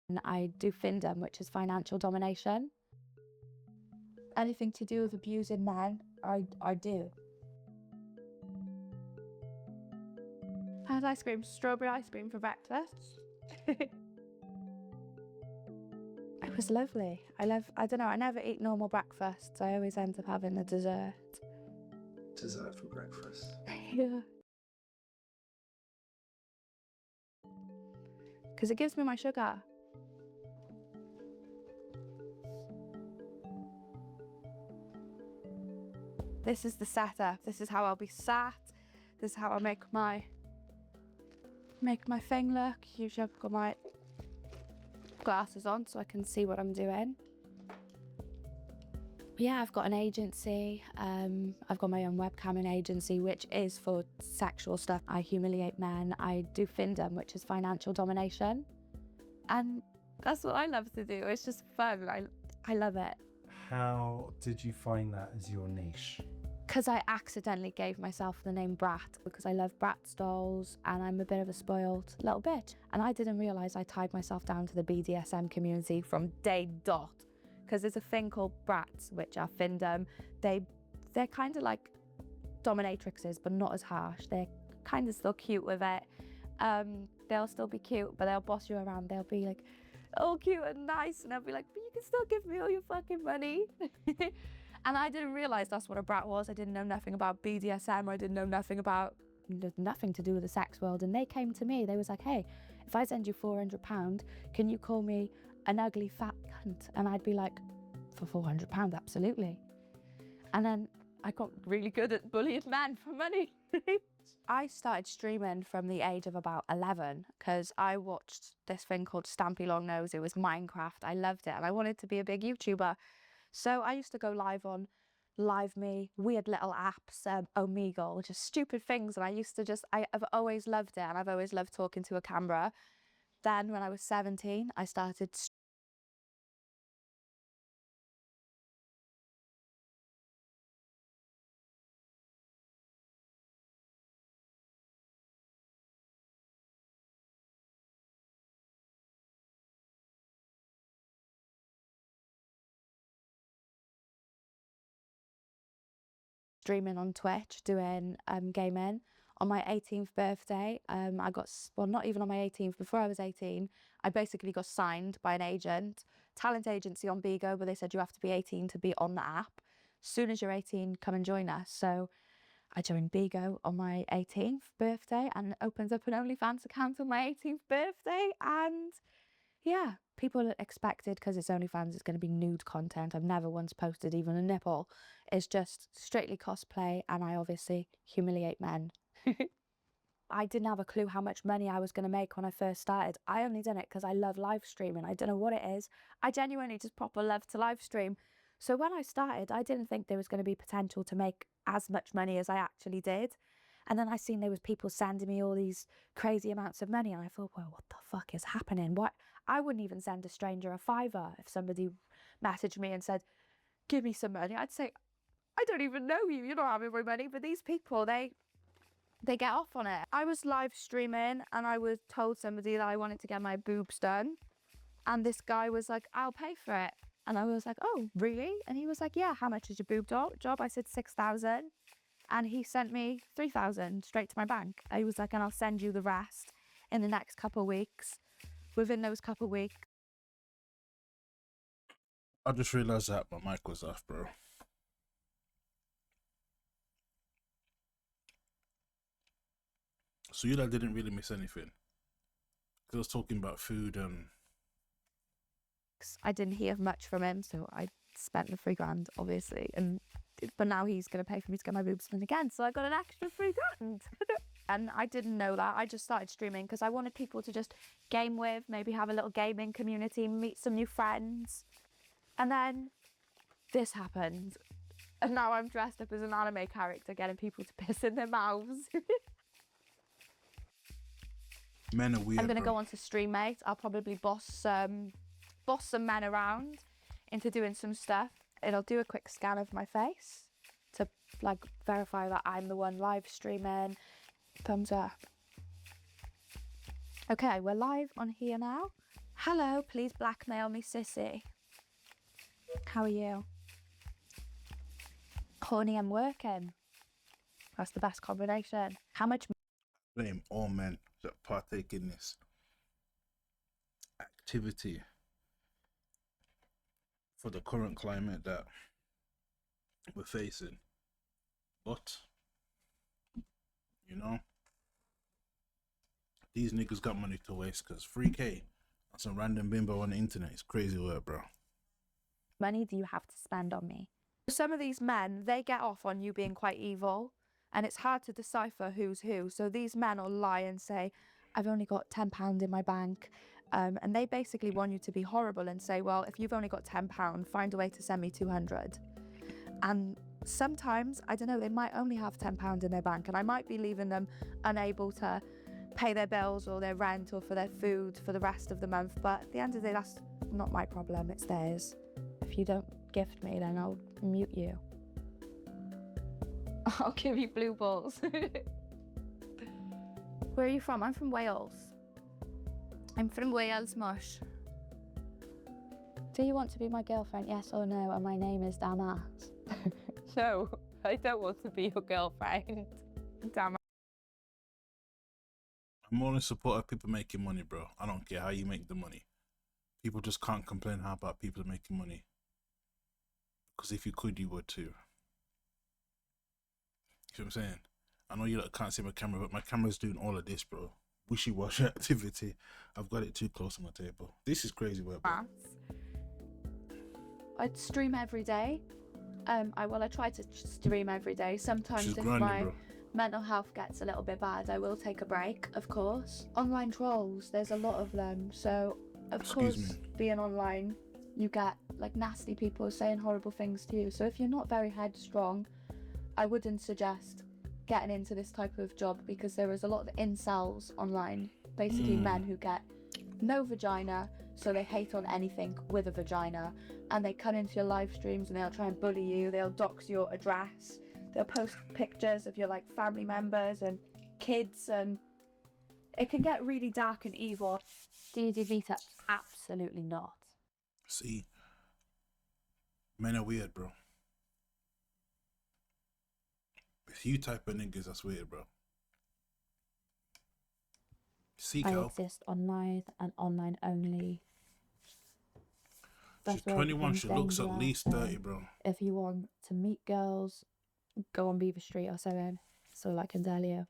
And I do Findom, which is financial domination. Anything to do with abusing men, I do. I had ice cream, strawberry ice cream for breakfast. It was lovely. I don't know, I never eat normal breakfasts. I always end up having a dessert. Dessert for breakfast? Yeah. Because it gives me my sugar. This is the setup. This is how I'll be sat. This is how I make my thing look. Usually I've got my glasses on so I can see what I'm doing. Yeah, I've got an agency. I've got my own webcamming agency, which is for sexual stuff. I humiliate men. I do Findom, which is financial domination. And that's what I love to do. It's just fun. I love it. How did you find that as your niche? Because I accidentally gave myself the name Brat because I love Bratz dolls and I'm a bit of a spoiled little bitch. And I didn't realise I tied myself down to the BDSM community from day dot. Because there's a thing called Brats, which are Findom. They're kind of like dominatrixes, but not as harsh. They're kind of still cute with it. They'll still be cute, but they'll boss you around. They'll be like, all cute and nice, and I'll be like, but you can still give me all your fucking money. And I didn't realise that's what a brat was. I didn't know nothing about BDSM, or I didn't know nothing to do with the sex world. And they came to me, they was like, hey, if I send you £400, can you call me an ugly fat cunt? And I'd be like, for £400, absolutely. And then I got really good at bullying men for money. I started streaming from the age of about 11 because I watched this thing called Stampy Longnose. It was Minecraft. I loved it and I wanted to be a big YouTuber. So I used to go live on Live Me, weird little apps, Omegle, just stupid things. And I've always loved it and I've always loved talking to a camera. Then when I was 17, I started streaming on Twitch, doing gaming. On my 18th birthday, not even on my 18th, before I was 18, I basically got signed by an agent, talent agency on Bigo, but they said you have to be 18 to be on the app. As soon as you're 18, come and join us. So I joined Bigo on my 18th birthday and opened up an OnlyFans account on my 18th birthday. And yeah, people expected, because it's OnlyFans, it's going to be nude content. I've never once posted even a nipple. It's just strictly cosplay, and I obviously humiliate men. I didn't have a clue how much money I was going to make when I first started. I only done it because I love live streaming. I don't know what it is. I genuinely just proper love to live stream. So when I started, I didn't think there was going to be potential to make as much money as I actually did. And then I seen there was people sending me all these crazy amounts of money, and I thought, well, what the fuck is happening? What? I wouldn't even send a stranger a £5 if somebody messaged me and said, give me some money. I'd say, I don't even know you. You're not having my money. But these people, they get off on it. I was live streaming and I was told somebody that I wanted to get my boobs done. And this guy was like, I'll pay for it. And I was like, oh, really? And he was like, yeah, how much is your boob job? I said 6,000. And he sent me 3,000 straight to my bank. He was like, and I'll send you the rest in the next couple of weeks. Within those couple of weeks. I just realised that my mic was off, bro. So you didn't really miss anything? Because I was talking about food and... I didn't hear much from him, so I spent the £3,000, obviously. But now he's going to pay for me to get my boobs done again, so I got an extra £3,000. And I didn't know that. I just started streaming because I wanted people to just game with, maybe have a little gaming community, meet some new friends. And then this happened. And now I'm dressed up as an anime character, getting people to piss in their mouths. Men are weird. I'm going to go on to Streammate. I'll probably boss some men around into doing some stuff. It'll do a quick scan of my face to like verify that I'm the one live streaming. Thumbs up. Okay, we're live on here now. Hello, please blackmail me, sissy. How are you? Honey, I'm working. That's the best combination. How much? Blame all men that partake in this activity for the current climate that we're facing. But, you know, these niggas got money to waste because 3K on some random bimbo on the internet is crazy work, bro. Money do you have to spend on me? Some of these men, they get off on you being quite evil, and it's hard to decipher who's who. So these men will lie and say, I've only got £10 in my bank. And they basically want you to be horrible and say, well, if you've only got £10, find a way to send me 200. And sometimes, I don't know, they might only have £10 in their bank, and I might be leaving them unable to pay their bills or their rent or for their food for the rest of the month. But at the end of the day, that's not my problem, it's theirs. If you don't gift me, then I'll mute you. I'll give you blue balls. Where are you from? I'm from Wales. I'm from Wales, mush. Do you want to be my girlfriend? Yes or no? And my name is Damas. No, I don't want to be your girlfriend. Damas. I'm more in support of people making money, bro. I don't care how you make the money. People just can't complain how about people making money. Because if you could, you would too. You know what I'm saying? I know you can't see my camera, but my camera's doing all of this, bro. Wishy-washy activity. I've got it too close on my table. This is crazy work, bro. I'd stream every day. I try to stream every day. Sometimes She's if grinding, my bro. mental health gets a little bit bad, I will take a break, of course. Online trolls, there's a lot of them. So, of course, being online, you get like nasty people saying horrible things to you. So if you're not very headstrong, I wouldn't suggest getting into this type of job, because there is a lot of incels online. Basically men who get no vagina, so they hate on anything with a vagina, and they come into your live streams and they'll try and bully you. They'll dox your address. They'll post pictures of your like family members and kids, and it can get really dark and evil. Do you do Vita? Absolutely not. See, men are weird, bro. If you type of niggas, that's weird, bro. Seek I help. exist online and online only. She's 21, she looks at least 30, bro. If you want to meet girls, go on Beaver Street or something. So I can tell you,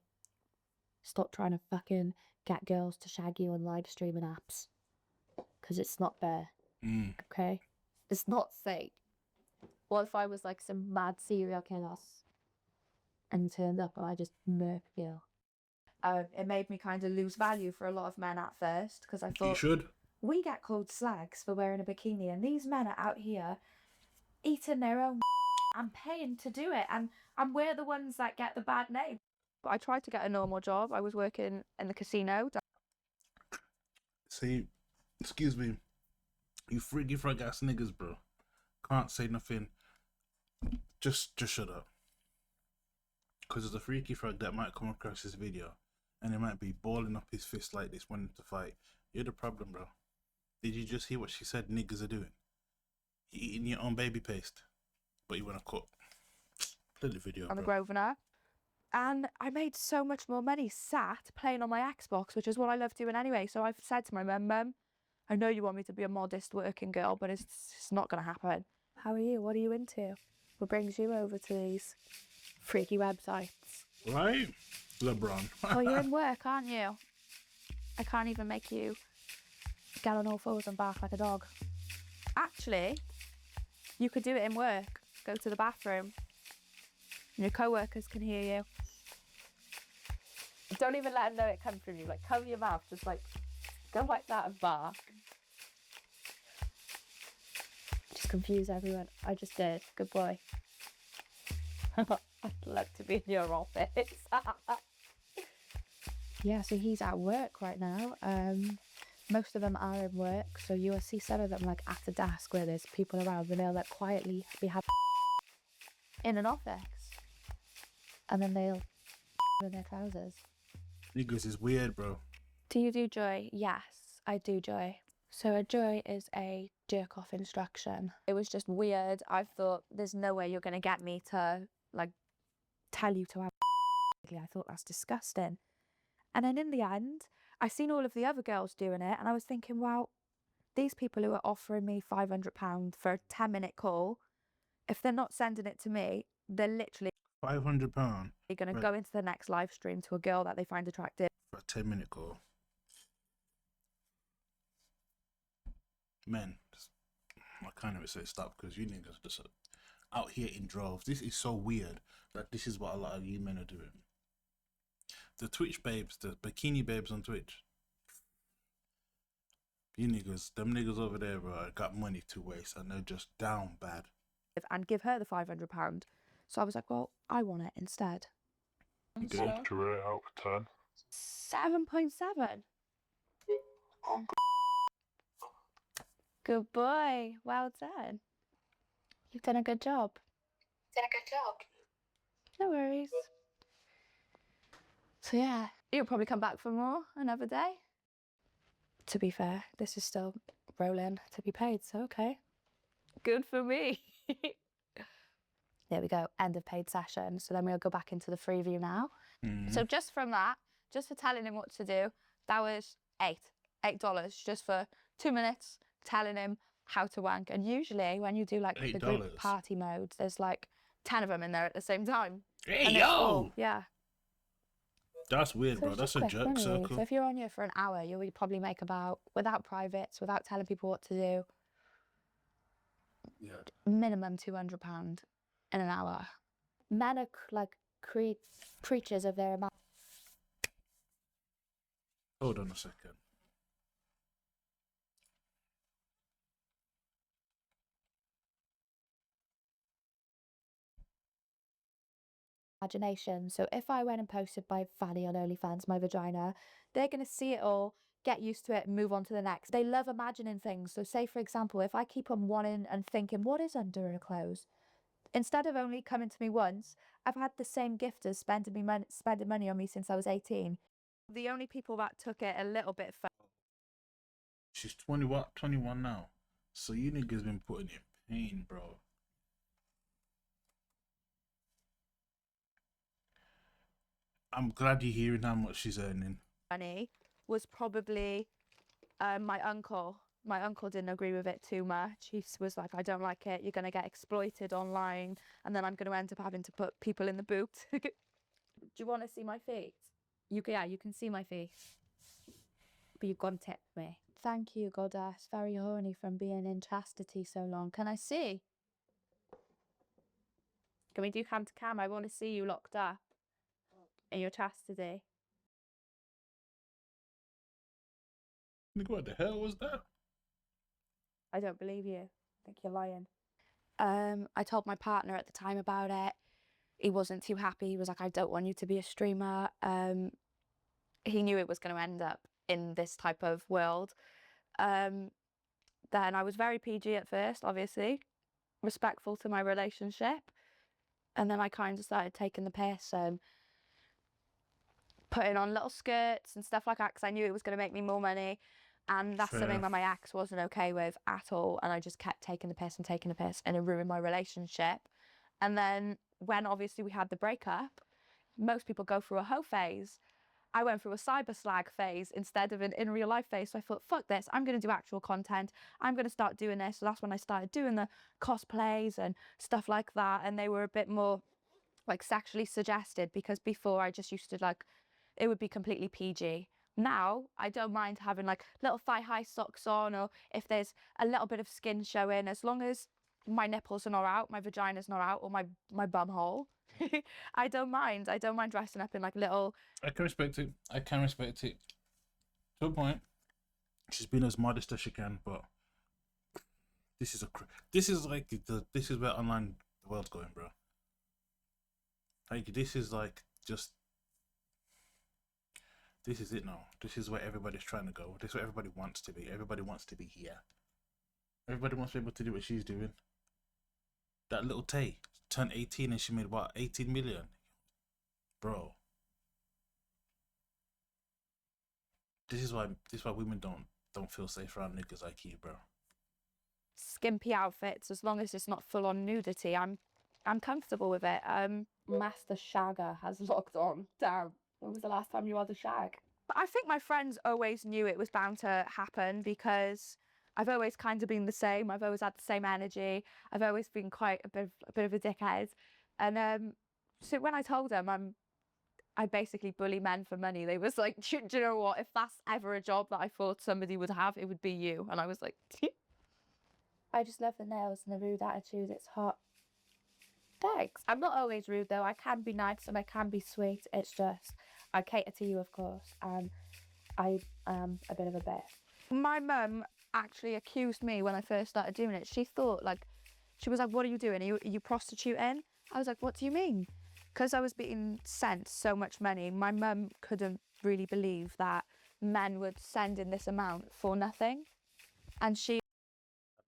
stop trying to fucking get girls to shag you on live streaming apps, because it's not fair. Okay, it's not safe. What if I was like some mad serial killer and turned up and I just murked you? It made me kind of lose value for a lot of men at first, because I thought, You should. we get called slags for wearing a bikini, and these men are out here eating their own and paying to do it, and we're the ones that get the bad name. But I tried to get a normal job. I was working in the casino. See, excuse me, you freaky frog ass niggas, bro. Can't say nothing. Just shut up. Because there's a freaky frog that might come across this video and he might be balling up his fist like this, wanting to fight. You're the problem, bro. Did you just hear what she said niggas are doing? You're eating your own baby paste, but you want to cook. Play the video, On the bro. Grosvenor. And I made so much more money sat playing on my Xbox, which is what I love doing anyway. So I've said to my mum, I know you want me to be a modest working girl, but it's not going to happen. How are you? What are you into? What brings you over to these freaky websites? Right? LeBron. Well, you're in work, aren't you? I can't even make you get on all fours and bark like a dog. Actually, you could do it in work. Go to the bathroom. And your co-workers can hear you. Don't even let them know it comes from you. Like, cover your mouth. Just like, go like that and bark. Just confuse everyone. I just did. Good boy. I'd love to be in your office. Yeah, so he's at work right now. Most of them are in work. So you'll see some of them like at a desk where there's people around, and they'll like quietly be having in an office. And then they'll in their trousers. Niggas is weird, bro. Do you do Joy? Yes, I do Joy. So a joy is a jerk off instruction. It was just weird. I thought there's no way you're gonna get me to like tell you to have I thought that's disgusting. And then in the end, I seen all of the other girls doing it and I was thinking, wow, these people who are offering me £500 for a 10-minute call, if they're not sending it to me, they're literally £500 gonna go into the next live stream to a girl that they find attractive. for a 10-minute call. Men, I can't even say stop because you niggas just out here in droves. This is so weird that this is what a lot of you men are doing. The Twitch babes, the bikini babes on Twitch. You niggas, them niggas over there, bro, got money to waste and they're just down bad. And give her the £500. So I was like, well, I want it instead. Good. What to rate out of 10? 7.7. Good boy. Well done. You've done a good job. No worries. So yeah, you'll probably come back for more another day. To be fair, this is still rolling to be paid, so okay. Good for me. There we go, end of paid session. So then we'll go back into the free view now. So just from that, just for telling him what to do, that was $8 just for 2 minutes telling him how to wank. And usually when you do like the group party modes, there's like 10 of them in there at the same time. Hey, and yo! Yeah. That's weird, So bro. it's That's just a quick jerk money. circle. So if you're on here for an hour, you'll probably make about, without privates, without telling people what to do, minimum £200 in an hour. Men are like creatures of their Hold on a second. imagination. So if I went and posted my fanny on OnlyFans, my vagina, they're going to see it all, get used to it, and move on to the next. They love imagining things. So say, for example, if I keep on wanting and thinking, what is under her clothes? Instead of only coming to me once, I've had the same gifters spending money on me since I was 18. The only people that took it a little bit further. She's 21 now. So you niggas been putting in pain, bro. I'm glad you're hearing how much she's earning. Money was probably my uncle. My uncle didn't agree with it too much. He was like, I don't like it. You're going to get exploited online. And then I'm going to end up having to put people in the boot. Do you want to see my face? Yeah, you can see my face. But you've got to tip me. Thank you, goddess. Very horny from being in chastity so long. Can I see? Can we do cam to cam? I want to see you locked up in your chastity. Nigga, what the hell was that? I don't believe you. I think you're lying. I told my partner at the time about it. He wasn't too happy. He was like, I don't want you to be a streamer. He knew it was going to end up in this type of world. Then I was very PG at first, obviously, respectful to my relationship. And then I kind of started taking the piss and putting on little skirts and stuff like that because I knew it was going to make me more money. And that's something that my ex wasn't okay with at all. And I just kept taking the piss and it ruined my relationship. And then when obviously we had the breakup, most people go through a hoe phase. I went through a cyber slag phase instead of an in real life phase. So I thought, fuck this, I'm going to do actual content. I'm going to start doing this. So that's when I started doing the cosplays and stuff like that. And they were a bit more like sexually suggested because before I just used to like, it would be completely PG. Now, I don't mind having like little thigh-high socks on or if there's a little bit of skin showing, as long as my nipples are not out, my vagina's not out, or my bum hole. I don't mind. I don't mind dressing up in like little... I can respect it. I can respect it. To a point. She's been as modest as she can, but this is this is where online the world's going, bro. Like, this is like just... This is it now. This is where everybody's trying to go. This is where everybody wants to be. Everybody wants to be here. Everybody wants to be able to do what she's doing. That little Tay turned 18 and she made what? 18 million? Bro. This is why women don't don't feel safe around niggas like you, bro. Skimpy outfits, as long as it's not full on nudity, I'm comfortable with it. Master Shagger has logged on. Damn, when was the last time you had a shag? But I think my friends always knew it was bound to happen because I've always kind of been the same. I've always had the same energy. I've always been quite a bit of a dickhead. And so when I told them I basically bully men for money, they was like, do you know what? If that's ever a job that I thought somebody would have, it would be you. And I was like, I just love the nails and the rude attitude. It's hot. Thanks. I'm not always rude though. I can be nice and I can be sweet. It's just I cater to you, of course, and I am a bit of a bitch. My mum actually accused me when I first started doing it. She thought she was like, "What are you doing? Are you prostituting?" I was like, "What do you mean?" Because I was being sent so much money. My mum couldn't really believe that men would send in this amount for nothing, and she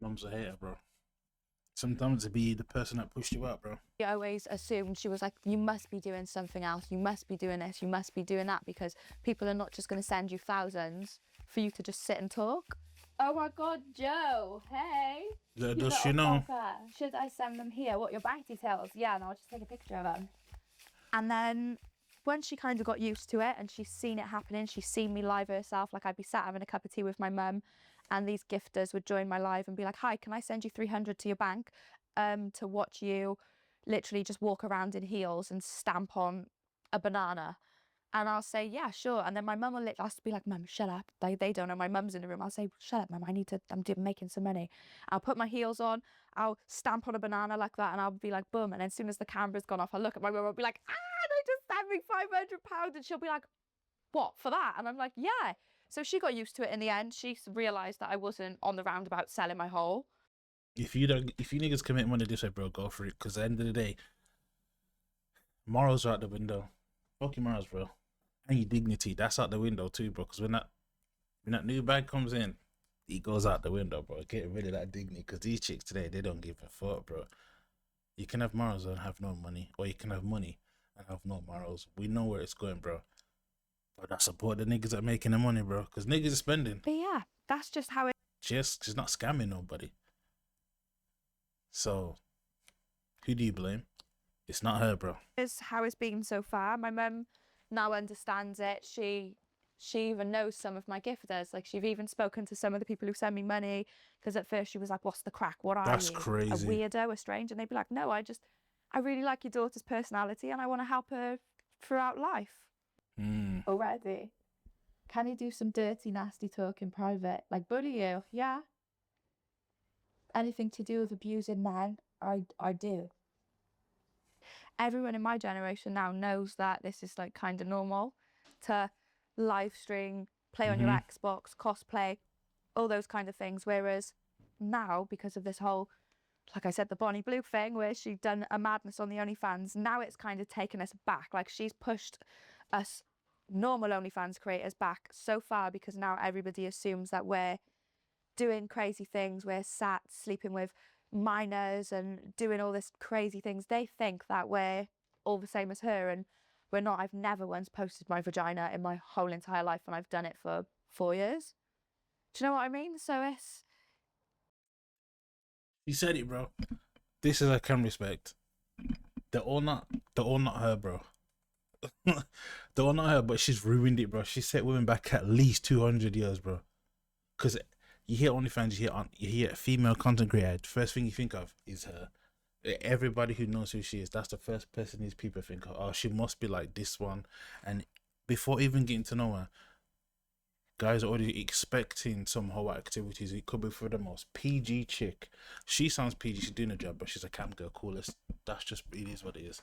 Mum's a hater, bro. Sometimes it be the person that pushed you out, bro. I always assumed, she was like, you must be doing something else, you must be doing this, you must be doing that, because people are not just going to send you thousands for you to just sit and talk. Oh my God, Joe, hey. Does she know? Should I send them here? What, your bank details? Yeah, and I'll just take a picture of them. And then when she kind of got used to it and she's seen it happening, she's seen me live herself, like I'd be sat having a cup of tea with my mum and these gifters would join my live and be like, hi, can I send you 300 to your bank to watch you literally just walk around in heels and stamp on a banana? And I'll say, yeah, sure. And then my mum will have to be like, Mum, shut up. They don't know my mum's in the room. I'll say, shut up, Mum, I'm making some money. I'll put my heels on, I'll stamp on a banana like that, and I'll be like, boom. And then as soon as the camera's gone off, I'll look at my mum, I'll be like, they just sent me £500. And she'll be like, what, for that? And I'm like, yeah. So she got used to it in the end. She realised that I wasn't on the roundabout selling my whole. If you niggas commit money this way, bro, go for it. Because at the end of the day, morals are out the window. Fuck your morals, bro. And your dignity, that's out the window too, bro. Because when that new bag comes in, it goes out the window, bro. Get rid of that dignity. Because these chicks today, they don't give a fuck, bro. You can have morals and have no money. Or you can have money and have no morals. We know where it's going, bro. But I support the niggas that are making the money, bro. Because niggas are spending. But yeah, that's just how it She's not scamming nobody. So, who do you blame? It's not her, bro. is, how it's been so far. My mum now understands it. She even knows some of my gifters. Like, she's even spoken to some of the people who send me money, because at first she was like, what's the crack? What are That's you? crazy. A weirdo, a strange? And they'd be like, no, I really like your daughter's personality and I want to help her throughout life. Already. Can you do some dirty, nasty talk in private? Like bully you? Yeah. Anything to do with abusing men, I do. Everyone in my generation now knows that this is like kind of normal to live stream, play on your Xbox, cosplay, all those kind of things. Whereas now, because of this whole, like I said, the Bonnie Blue thing, where she'd done a madness on the OnlyFans, now it's kind of taken us back. Like, she's pushed us normal OnlyFans creators back so far, because now everybody assumes that we're doing crazy things. We're sat sleeping with minors and doing all this crazy things. They think that we're all the same as her, and we're not. I've never once posted my vagina in my whole entire life, and I've done it for 4 years. Do you know what I mean? So it's... You said it, bro. This is I can respect. They're all not her, bro. They're all not her, but she's ruined it, bro. She set women back at least 200 years, bro. Because you hear OnlyFans, you hear a female content creator, the first thing you think of is her. Everybody who knows who she is, that's the first person these people think of. Oh, she must be like this one. And before even getting to know her, guys are already expecting some whole activities. It could be for the most PG chick. She sounds PG, she's doing a job, but she's a cam girl, coolest. That's just, it is what it is.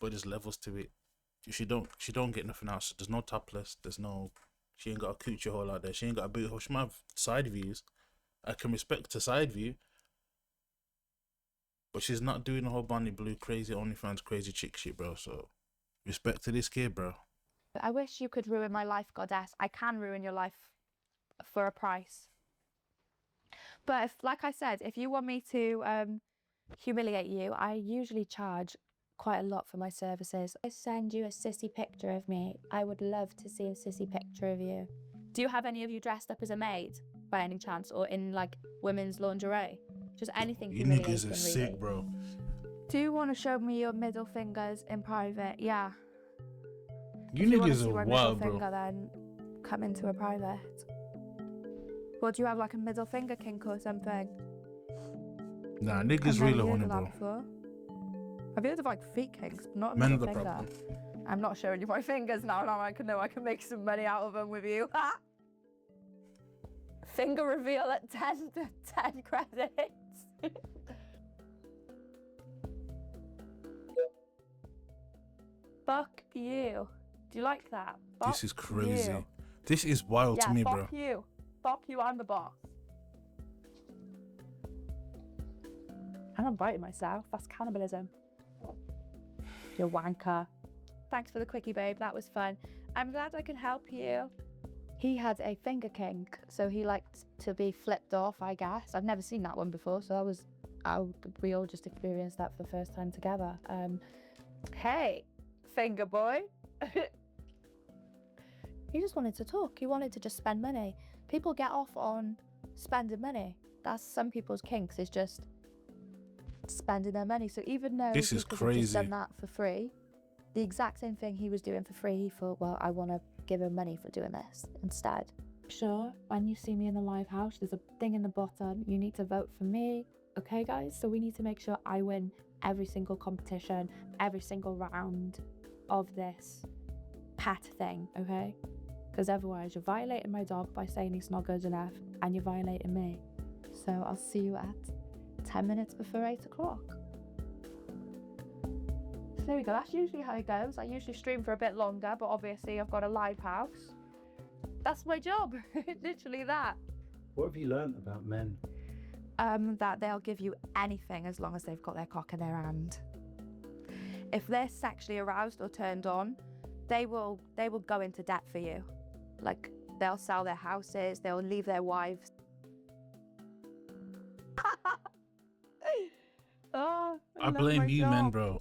But there's levels to it. She don't get nothing else. There's no topless. She ain't got a coochie hole out there. She ain't got a boot hole. She might have side views. I can respect a side view. But she's not doing the whole Bonnie Blue crazy OnlyFans crazy chick shit, bro. So respect to this kid, bro. I wish you could ruin my life, goddess. I can ruin your life for a price. But if, like I said, if you want me to humiliate you, I usually charge quite a lot for my services. I send you a sissy picture of me. I would love to see a sissy picture of you. Do you have any of you dressed up as a maid by any chance, or in like women's lingerie? Just anything You humiliating, niggas are really. sick, bro. Do you want to show me your middle fingers in private? Yeah. You If you want to niggas see are my wild, middle bro. finger, then come into a private. Well, do you have like a middle finger kink or something? Nah, I've niggas never really heard on of it, that bro. before. I've heard of like feet kinks, but not a Men middle are the finger. problem. I'm not showing you my fingers now. Now I know I can make some money out of them with you. Finger reveal at 10 credits. Fuck you. Do you like that? Fuck This is crazy. you. This is wild to me, bro. Fuck you. Fuck you, I'm the boss. And I'm biting myself. That's cannibalism. You wanker. Thanks for the quickie, babe. That was fun. I'm glad I could help you. He had a finger kink, so he liked to be flipped off, I guess. I've never seen that one before, so we all just experienced that for the first time together. Hey, finger boy. He just wanted to talk. He wanted to just spend money. People get off on spending money. That's some people's kinks, is just spending their money. So even though This is he could have just crazy. done that for free, the exact same thing he was doing for free, he thought, well, I want to give him money for doing this instead. Sure, when you see me in the live house, there's a thing in the bottom. You need to vote for me. Okay, guys? So we need to make sure I win every single competition, every single round of this pet thing, okay? Because otherwise you're violating my dog by saying he's not good enough, and you're violating me. So I'll see you at 10 minutes before 8 o'clock. So there we go. That's usually how it goes. I usually stream for a bit longer, but obviously I've got a live house. That's my job. Literally that. What have you learnt about men? That they'll give you anything as long as they've got their cock in their hand. If they're sexually aroused or turned on, they will go into debt for you. Like, they'll sell their houses, they'll leave their wives. Oh, I blame you, men, bro.